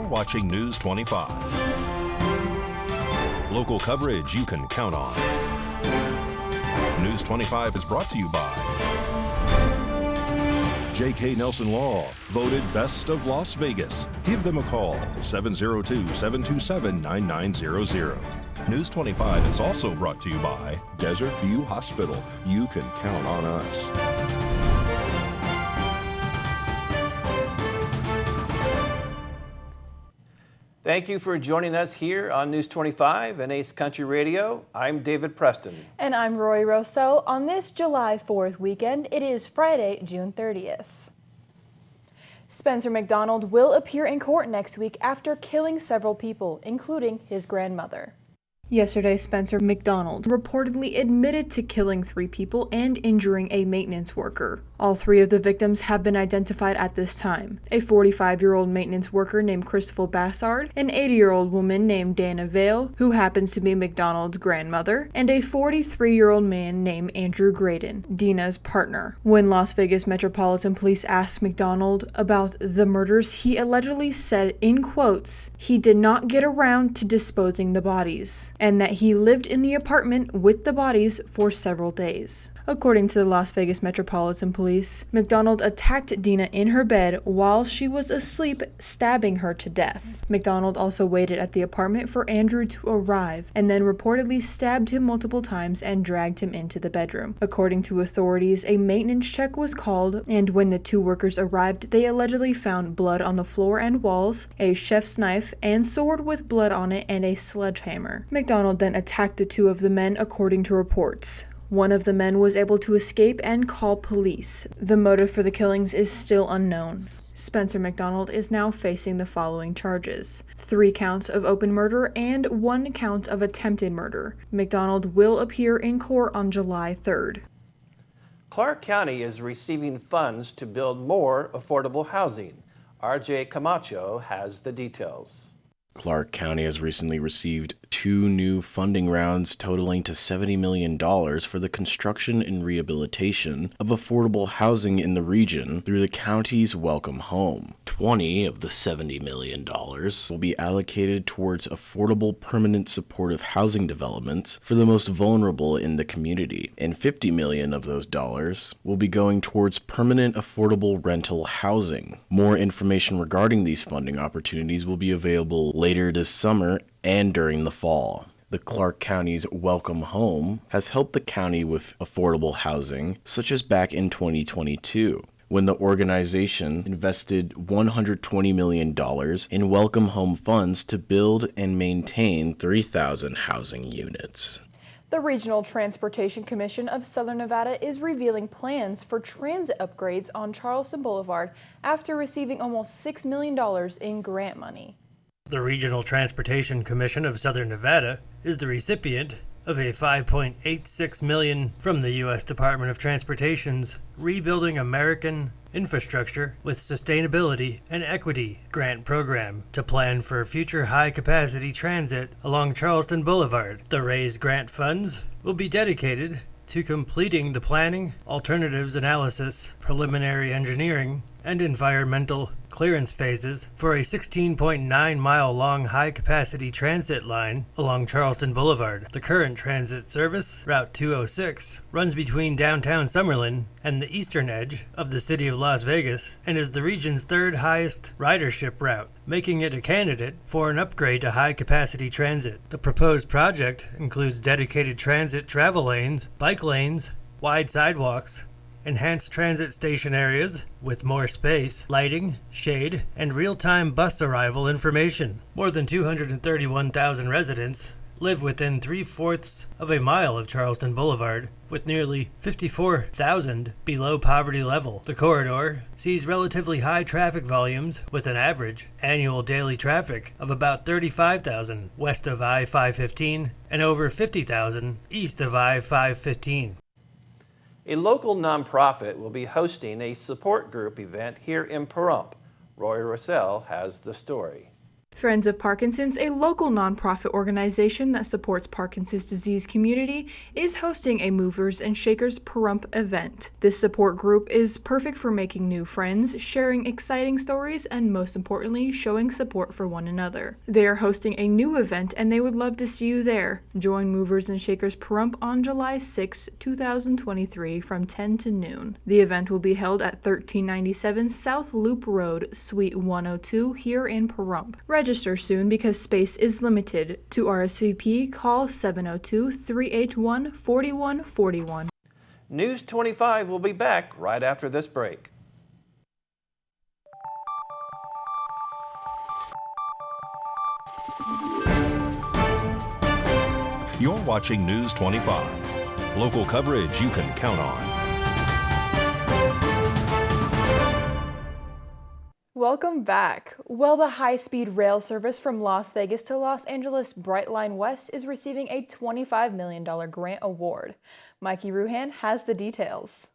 watching News 25. Local coverage you can count on. News 25 is brought to you by J.K. Nelson Law, voted Best of Las Vegas. Give them a call, 702-727-9900. News 25 is also brought to you by Desert View Hospital. You can count on us. Thank you for joining us here on News 25 and Ace Country Radio. I'm David Preston. And I'm Rory Rosso. On this July 4th weekend, it is Friday, June 30th. Spencer McDonald will appear in court next week after killing several people, including his grandmother. Yesterday, Spencer McDonald reportedly admitted to killing 3 people and injuring a maintenance worker. All 3 of the victims have been identified at this time. A 45-year-old maintenance worker named Christopher Bassard, an 80-year-old woman named Dana Vale, who happens to be McDonald's grandmother, and a 43-year-old man named Andrew Graydon, Dina's partner. When Las Vegas Metropolitan Police asked McDonald about the murders, he allegedly said, in quotes, he did not get around to disposing the bodies, and that he lived in the apartment with the bodies for several days. According to the Las Vegas Metropolitan Police, McDonald attacked Dina in her bed while she was asleep, stabbing her to death. McDonald also waited at the apartment for Andrew to arrive and then reportedly stabbed him multiple times and dragged him into the bedroom. According to authorities, a maintenance check was called, and when the 2 workers arrived, they allegedly found blood on the floor and walls, a chef's knife and sword with blood on it, and a sledgehammer. McDonald then attacked the 2 of the men, according to reports. One of the men was able to escape and call police. The motive for the killings is still unknown. Spencer McDonald is now facing the following charges: 3 counts of open murder and 1 count of attempted murder. McDonald will appear in court on July 3rd. Clark County is receiving funds to build more affordable housing. RJ Camacho has the details. Clark County has recently received 2 new funding rounds totaling to $70 million for the construction and rehabilitation of affordable housing in the region through the county's Welcome Home. 20 of the $70 million will be allocated towards affordable permanent supportive housing developments for the most vulnerable in the community, and $50 million of those dollars will be going towards permanent affordable rental housing. More information regarding these funding opportunities will be available later this summer and during the fall. The Clark County's Welcome Home has helped the county with affordable housing, such as back in 2022, when the organization invested $120 million in Welcome Home funds to build and maintain 3,000 housing units. The Regional Transportation Commission of Southern Nevada is revealing plans for transit upgrades on Charleston Boulevard after receiving almost $6 million in grant money. The Regional Transportation Commission of Southern Nevada is the recipient of a $5.86 million from the U.S. Department of Transportation's Rebuilding American Infrastructure with Sustainability and Equity grant program to plan for future high-capacity transit along Charleston Boulevard. The raised grant funds will be dedicated to completing the planning, alternatives analysis, preliminary engineering, and environmental clearance phases for a 16.9-mile-long high-capacity transit line along Charleston Boulevard. The current transit service, Route 206, runs between downtown Summerlin and the eastern edge of the city of Las Vegas and is the region's 3rd highest ridership route, making it a candidate for an upgrade to high-capacity transit. The proposed project includes dedicated transit travel lanes, bike lanes, wide sidewalks, enhanced transit station areas with more space, lighting, shade, and real-time bus arrival information. More than 231,000 residents live within 3/4 of a mile of Charleston Boulevard, with nearly 54,000 below poverty level. The corridor sees relatively high traffic volumes with an average annual daily traffic of about 35,000 west of I-515 and over 50,000 east of I-515. A local nonprofit will be hosting a support group event here in Pahrump. Roy Russell has the story. Friends of Parkinson's, a local nonprofit organization that supports Parkinson's disease community, is hosting a Movers and Shakers Pahrump event. This support group is perfect for making new friends, sharing exciting stories, and most importantly, showing support for one another. They are hosting a new event and they would love to see you there. Join Movers and Shakers Pahrump on July 6, 2023 from 10 to noon. The event will be held at 1397 South Loop Road, Suite 102 here in Pahrump. Register soon because space is limited. To RSVP, call 702-381-4141. News 25 will be back right after this break. You're watching News 25. Local coverage you can count on. Welcome back. Well, the high-speed rail service from Las Vegas to Los Angeles Brightline West is receiving a $25 million grant award. Mikey Ruhan has the details.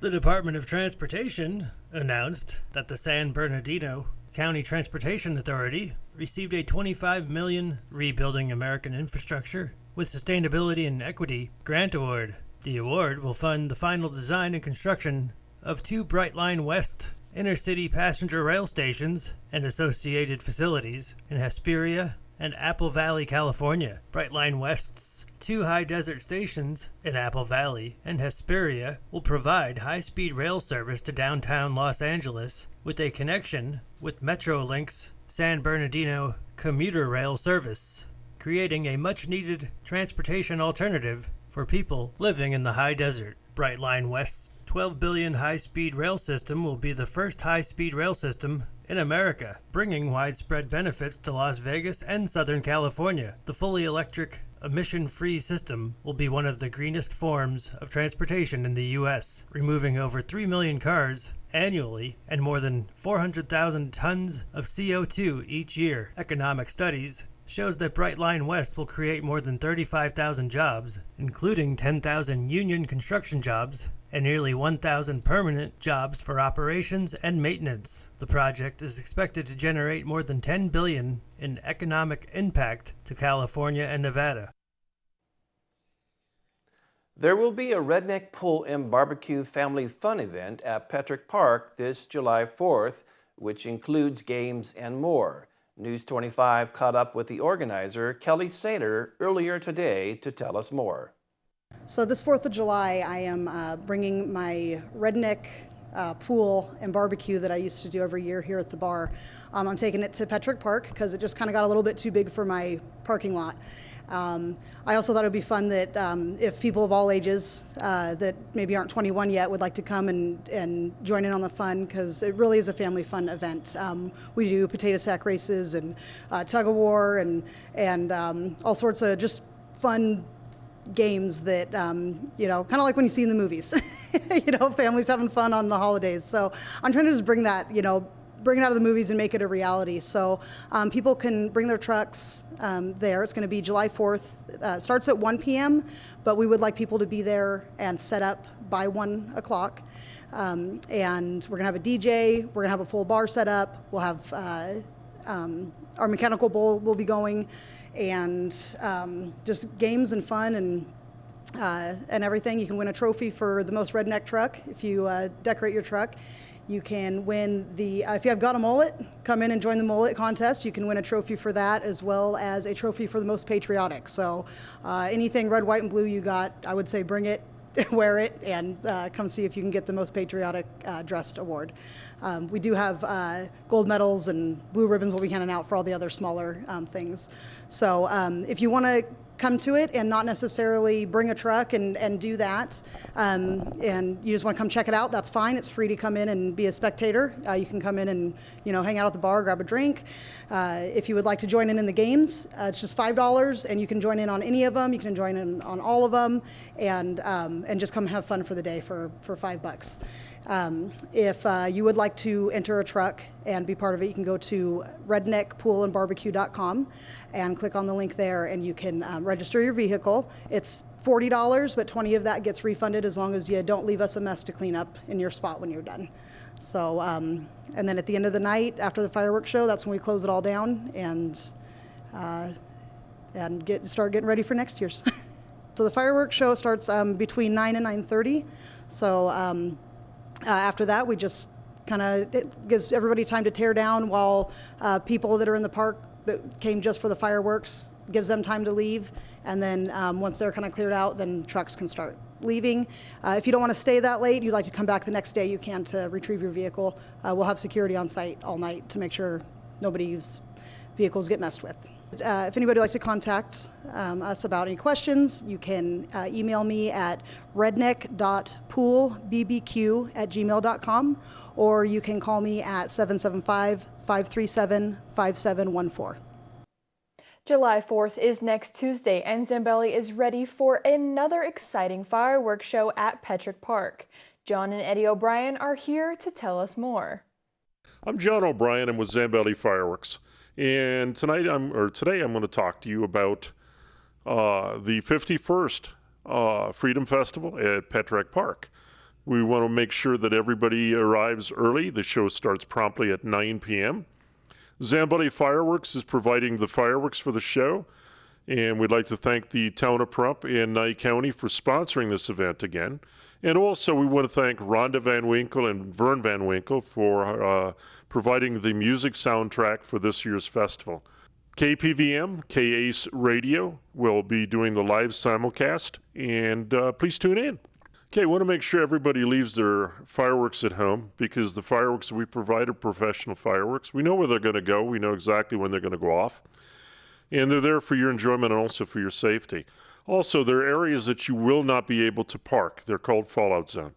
The Department of Transportation announced that the San Bernardino County Transportation Authority received a $25 million Rebuilding American Infrastructure with Sustainability and Equity grant award. The award will fund the final design and construction of 2 Brightline West intercity passenger rail stations and associated facilities in Hesperia and Apple Valley, California. Brightline West's 2 high desert stations in Apple Valley and Hesperia will provide high-speed rail service to downtown Los Angeles with a connection with Metrolink's San Bernardino commuter rail service, creating a much-needed transportation alternative for people living in the high desert. Brightline West's $12 billion high-speed rail system will be the first high-speed rail system in America, bringing widespread benefits to Las Vegas and Southern California. The fully electric, emission-free system will be one of the greenest forms of transportation in the U.S., removing over 3 million cars annually and more than 400,000 tons of CO2 each year. Economic studies shows that Brightline West will create more than 35,000 jobs, including 10,000 union construction jobs and nearly 1,000 permanent jobs for operations and maintenance. The project is expected to generate more than $10 billion in economic impact to California and Nevada. There will be a Redneck Pool and Barbecue Family Fun event at Petrick Park this July 4th, which includes games and more. News 25 caught up with the organizer, Kelly Sater, earlier today to tell us more. So this 4th of July, I am bringing my redneck pool and barbecue that I used to do every year here at the bar. I'm taking it to Petrick Park because it just kind of got a little bit too big for my parking lot. I also thought it would be fun that if people of all ages that maybe aren't 21 yet would like to come and join in on the fun, because it really is a family fun event. We do potato sack races and tug of war and all sorts of just fun games that, you know, kind of like when you see in the movies, you know, families having fun on the holidays. So I'm trying to just bring that, you know, bring it out of the movies and make it a reality. So people can bring their trucks there. It's going to be July 4th. Starts at 1 p.m., but we would like people to be there and set up by 1 o'clock. And we're going to have a DJ. We're going to have a full bar set up. We'll have our mechanical bull will be going, and just games and fun and everything. You can win a trophy for the most redneck truck if you decorate your truck. You can win the, if you have got a mullet, come in and join the mullet contest. You can win a trophy for that, as well as a trophy for the most patriotic. So anything red, white, and blue you got, I would say bring it, wear it, and come see if you can get the most patriotic dressed award. We do have gold medals, and blue ribbons will be handing out for all the other smaller things. So if you want to come to it and not necessarily bring a truck and do that, and you just want to come check it out, that's fine. It's free to come in and be a spectator. You can come in and, you know, hang out at the bar, grab a drink. If you would like to join in the games, it's just $5, and you can join in on any of them. You can join in on all of them, and just come have fun for the day for $5. If you would like to enter a truck and be part of it, you can go to redneckpoolandbarbecue.com and click on the link there, and you can register your vehicle. It's $40, but $20 of that gets refunded as long as you don't leave us a mess to clean up in your spot when you're done. So, and then at the end of the night, after the fireworks show, that's when we close it all down and start getting ready for next year's. So the fireworks show starts between 9 and 9:30. So after that, we just it gives everybody time to tear down while people that are in the park that came just for the fireworks gives them time to leave. And then once they're kind of cleared out, then trucks can start leaving. If you don't want to stay that late, you'd like to come back the next day, you can to retrieve your vehicle. We'll have security on site all night to make sure nobody's vehicles get messed with. If anybody would like to contact us about any questions, you can email me at redneck.poolbbq@gmail.com, or you can call me at 775-537-5714. July 4th is next Tuesday, and Zambelli is ready for another exciting fireworks show at Petrick Park. John and Eddie O'Brien are here to tell us more. I'm John O'Brien. I'm with Zambelli Fireworks. And today I'm going to talk to you about the 51st Freedom Festival at Petrick Park. We want to make sure that everybody arrives early. The show starts promptly at 9 p.m. Zambelli Fireworks is providing the fireworks for the show, and we'd like to thank the town of Pahrump and Nye County for sponsoring this event again. And also we want to thank Rhonda Van Winkle and Vern Van Winkle for providing the music soundtrack for this year's festival. KPVM, KACE Radio will be doing the live simulcast, and please tune in. Okay, I want to make sure everybody leaves their fireworks at home, because the fireworks that we provide are professional fireworks. We know where they're going to go. We know exactly when they're going to go off. And they're there for your enjoyment and also for your safety. Also, there are areas that you will not be able to park. They're called fallout zone.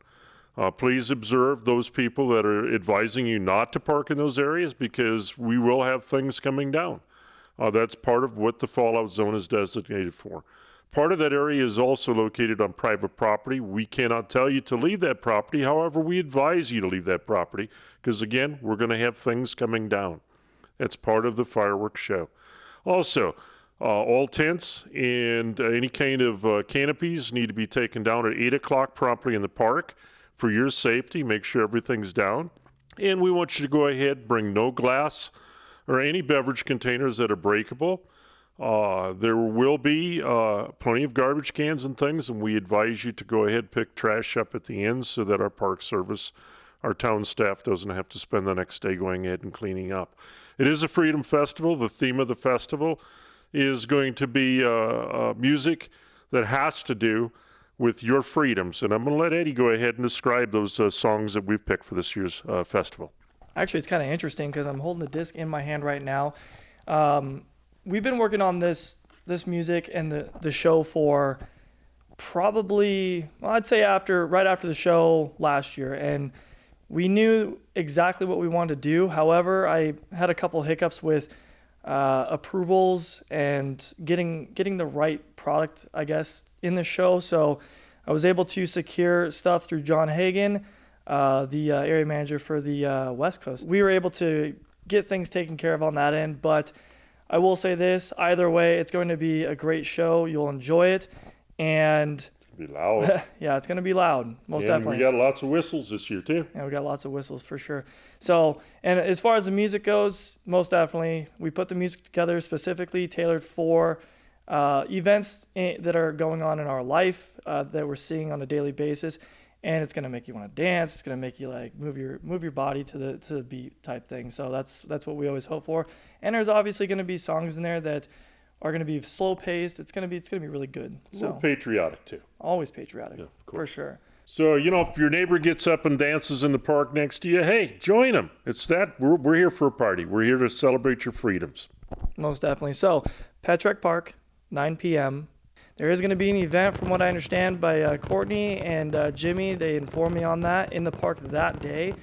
Please observe those people that are advising you not to park in those areas, because we will have things coming down. That's part of what the fallout zone is designated for. Part of that area is also located on private property. We cannot tell you to leave that property. However, we advise you to leave that property, because again, we're going to have things coming down. That's part of the fireworks show. Also, all tents and any kind of canopies need to be taken down at 8 o'clock promptly in the park for your safety. Make sure everything's down. And we want you to go ahead, bring no glass or any beverage containers that are breakable. There will be plenty of garbage cans and things, and we advise you to go ahead, pick trash up at the end so that our park service, our town staff, doesn't have to spend the next day going ahead and cleaning up. It is a Freedom Festival. The theme of the festival is going to be music that has to do with your freedoms. And I'm going to let Eddie go ahead and describe those songs that we've picked for this year's festival. Actually, it's kind of interesting because I'm holding the disc in my hand right now. We've been working on this music and the show for probably, well, I'd say right after the show last year. And we knew exactly what we wanted to do. However, I had a couple hiccups with approvals and getting the right product, I guess, in the show. So I was able to secure stuff through John Hagan, the area manager for the West Coast. We were able to get things taken care of on that end, but I will say this, either way, it's going to be a great show. You'll enjoy it, and Be loud. yeah, it's going to be loud, most definitely. We got lots of whistles this year too. Yeah, we got lots of whistles for sure. So, and as far as the music goes, most definitely, we put the music together specifically tailored for events that are going on in our life that we're seeing on a daily basis, and it's going to make you want to dance. It's going to make you like move your body to the beat type thing. So that's what we always hope for. And there's obviously going to be songs in there that are going to be slow paced. It's going to be really good. So patriotic too. Always patriotic, yeah, for sure. So, if your neighbor gets up and dances in the park next to you, hey, join them. It's that we're here for a party. We're here to celebrate your freedoms. Most definitely. So, Petrick Park, 9 p.m. There is going to be an event, from what I understand, by Courtney and Jimmy. They informed me on that in the park that day.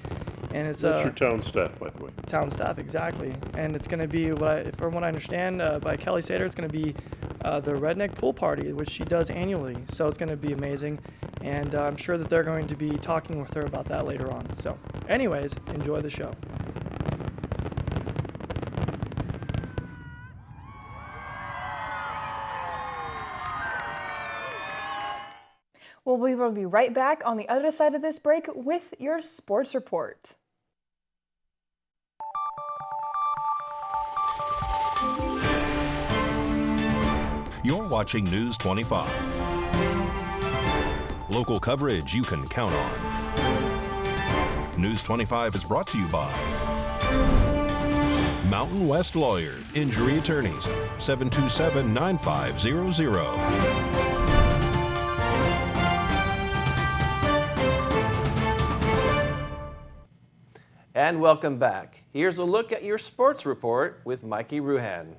And it's That's your town staff, by the way. Town staff, exactly. And it's going to be, from what I understand, by Kelly Sater, it's going to be the Redneck Pool Party, which she does annually. So it's going to be amazing. And I'm sure that they're going to be talking with her about that later on. So anyways, enjoy the show. Well, we will be right back on the other side of this break with your sports report. You're watching News 25. Local coverage you can count on. News 25 is brought to you by Mountain West Lawyers, Injury Attorneys, 727-9500. And welcome back. Here's a look at your sports report with Mikey Ruhan.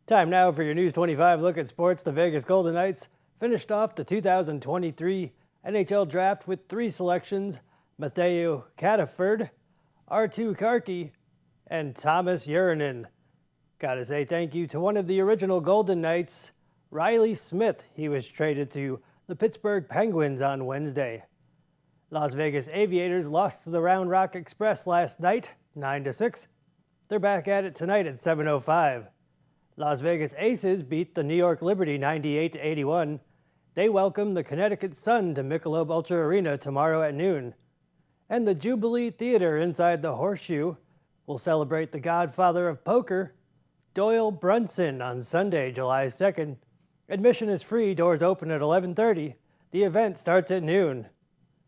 Time now for your News 25 look at sports. The Vegas Golden Knights finished off the 2023 NHL Draft with 3 selections: Matthew Cataford, R2 Karki, and Thomas Urinen. Gotta say thank you to one of the original Golden Knights, Riley Smith. He was traded to the Pittsburgh Penguins on Wednesday. Las Vegas Aviators lost to the Round Rock Express last night, 9-6. They're back at it tonight at 7:05. Las Vegas Aces beat the New York Liberty 98-81. They welcome the Connecticut Sun to Michelob Ultra Arena tomorrow at noon. And the Jubilee Theater inside the Horseshoe will celebrate the godfather of poker, Doyle Brunson, on Sunday, July 2nd. Admission is free, doors open at 11:30. The event starts at noon.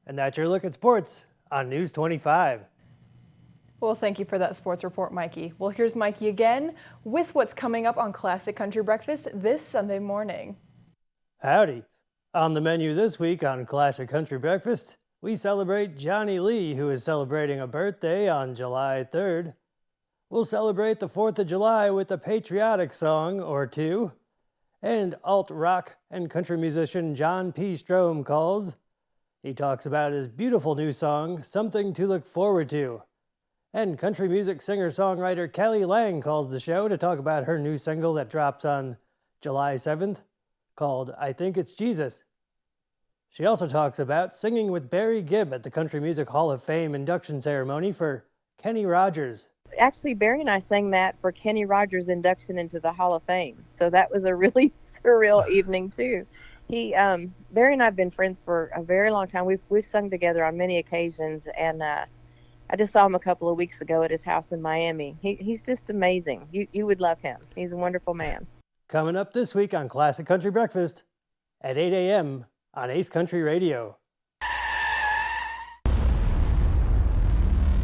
And that's your look at sports on News 25. Well, thank you for that sports report, Mikey. Well, here's Mikey again with what's coming up on Classic Country Breakfast this Sunday morning. Howdy. On the menu this week on Classic Country Breakfast, we celebrate Johnny Lee, who is celebrating a birthday on July 3rd. We'll celebrate the 4th of July with a patriotic song or two. And alt-rock and country musician John P. Strome calls. He talks about his beautiful new song, Something to Look Forward to. And country music singer-songwriter Kelly Lang calls the show to talk about her new single that drops on July 7th, called I Think It's Jesus. She also talks about singing with Barry Gibb at the Country Music Hall of Fame induction ceremony for Kenny Rogers. Actually, Barry and I sang that for Kenny Rogers' induction into the Hall of Fame. So that was a really surreal evening, too. Barry and I have been friends for a very long time. We've sung together on many occasions, and I just saw him a couple of weeks ago at his house in Miami. He's just amazing. You would love him. He's a wonderful man. Coming up this week on Classic Country Breakfast at 8 a.m. on Ace Country Radio.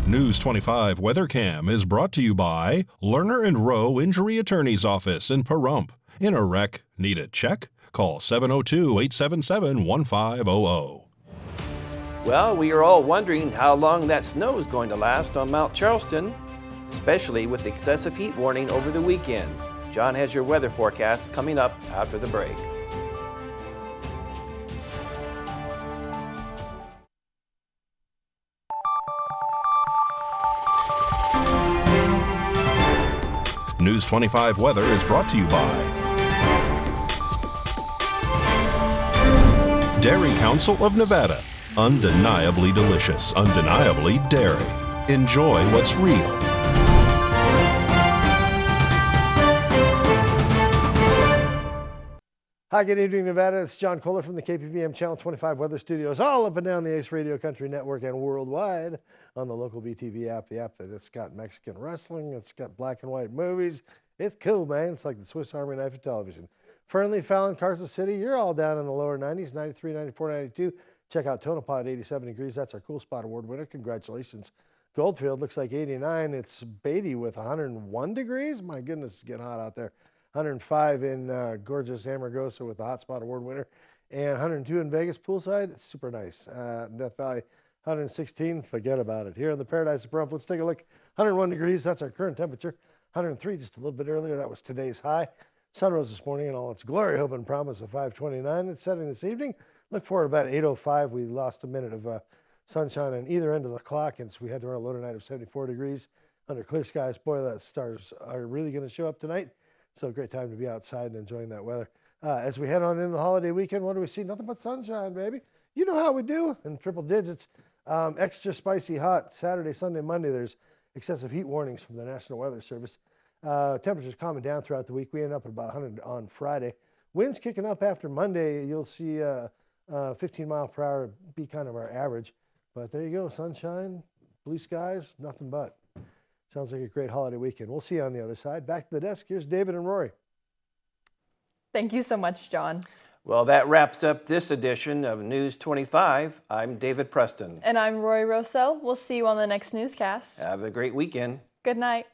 News 25 Weather Cam is brought to you by Lerner and Rowe Injury Attorney's Office in Pahrump. In a wreck, need a check? Call 702-877-1500. Well, we are all wondering how long that snow is going to last on Mount Charleston, especially with the excessive heat warning over the weekend. John has your weather forecast coming up after the break. News 25 Weather is brought to you by Dairy Council of Nevada. Undeniably delicious, undeniably dairy. Enjoy what's real. Hi, good evening, Nevada. It's John Kohler from the KPVM Channel 25 Weather Studios, all up and down the Ace Radio Country Network and worldwide on the local BTV app, the app that's got Mexican wrestling, it's got black and white movies. It's cool, man. It's like the Swiss Army knife of television. Fernley, Fallon, Carson City, you're all down in the lower 90s, 93, 94, 92. Check out Tonopah at 87 degrees. That's our Cool Spot Award winner. Congratulations. Goldfield looks like 89. It's Beatty with 101 degrees. My goodness, it's getting hot out there. 105 in gorgeous Amargosa with the Hot Spot Award winner. And 102 in Vegas poolside. It's super nice. Death Valley, 116. Forget about it. Here in the Paradise of Pahrump, let's take a look. 101 degrees. That's our current temperature. 103 just a little bit earlier. That was today's high. Sun rose this morning in all its glory. Hope and promise of 529. It's setting this evening. Look forward about 8:05. We lost a minute of sunshine on either end of the clock, and so we head to our low tonight of 74 degrees under clear skies. Boy, the stars are really going to show up tonight. So great time to be outside and enjoying that weather. As we head on into the holiday weekend, what do we see? Nothing but sunshine, baby. You know how we do in triple digits. Extra spicy hot Saturday, Sunday, Monday. There's excessive heat warnings from the National Weather Service. Temperatures calming down throughout the week. We end up at about 100 on Friday. Winds kicking up after Monday. You'll see 15 mile per hour be kind of our average. But there you go, sunshine, blue skies, nothing but. Sounds like a great holiday weekend. We'll see you on the other side. Back to the desk. Here's David and Rory. Thank you so much, John. Well, that wraps up this edition of News 25. I'm David Preston. And I'm Roy Rosso. We'll see you on the next newscast. Have a great weekend. Good night.